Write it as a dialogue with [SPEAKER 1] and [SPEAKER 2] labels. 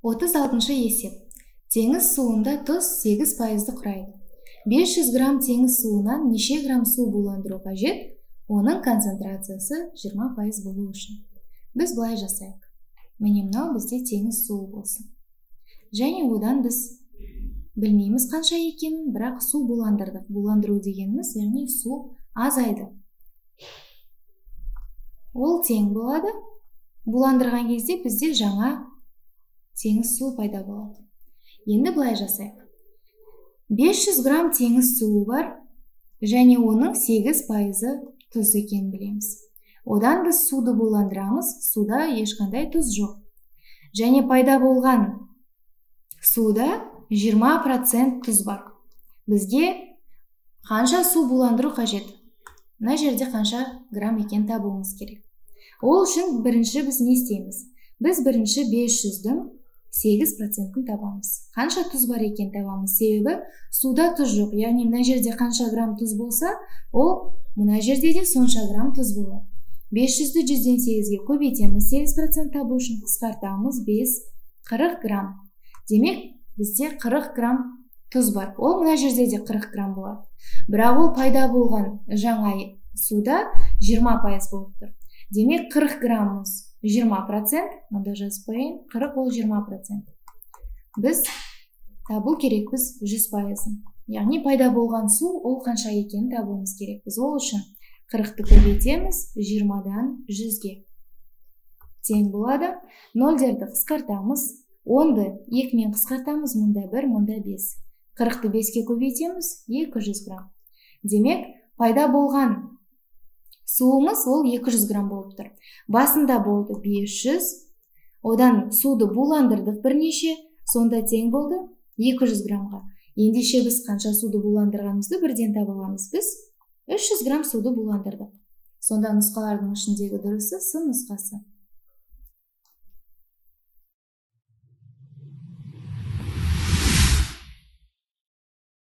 [SPEAKER 1] 36 есеп. Теңіз суында тұз 8%-ді құрайды. 500 грамм теңіз суынан неше грамм су буландыру қажет? Оның концентрациясы 20% болу үшін. Біз былай жасайық. Міне мынау бізде теңіз суы болсын. Және одан біз білмейміз қанша екенін, бірақ су буландырдық. Буландыру дегеніміз, яғни су азайды. Ол тең болады. Буландырған кезде бізде жаңа теңіз суы пайда болады. Енді былай жасайық. 500 грамм теңіз суы бар, және оның 8%-ы тұз екенін білеміз. Одан біз суды буландырамыз, суда ешқандай тұз жоқ. Және пайда болған суда 20% тұз бар. Бізге қанша су буландыру қажет? Мына жерде қанша грамм екен табуымыз керек. Ол үшін бірінші біз не істейміз? Біз бірінші 500-дің 8%-ін табамыз. Қанша тұз бар екен табамыз? Себебі суда тұз жоқ. Яғни мына жерде қанша грамм тұз болса, ол мына жерде де сонша грамм тұз болады. 500-ді 100-ден 8-ге көбейтеміз. 8% табу үшін қысқартамыз. 5, 40 грамм. Демек, бізде 40 грамм тұз бар. Ол мына жерде де 40 грамм болады. Бірақ ол пайда болған жаңа суда 20% болып тұр. Демек, 40 граммыз 20%, мұнда жазып қояйын, 40 ол 20%. Біз табу керекпіз 100%-ын. Яғни пайда болған су, ол қанша екенін табуымыз керекпіз. Ол үшін 40-ті көбейтеміз 20-дан 100-ге. Тең болады. 0-дерді қысқартамыз. 10-ды 2-мен қысқартамыз, мұнда 1, мұнда 5. 40-ті 5-ке көбейтеміз 200 грамм. Демек, пайда болған суымыз ол 200 грамм болып тұр. Басында болды 500, одан суды буландырдық бірнеше, сонда тең болды 200 граммға. Ендеше біз қанша суды буландырғанымызды бірден таба аламыз. Біз 300 грамм суды буландырдық. Сонда нұсқалардың ішіндегі дұрысы С нұсқасы.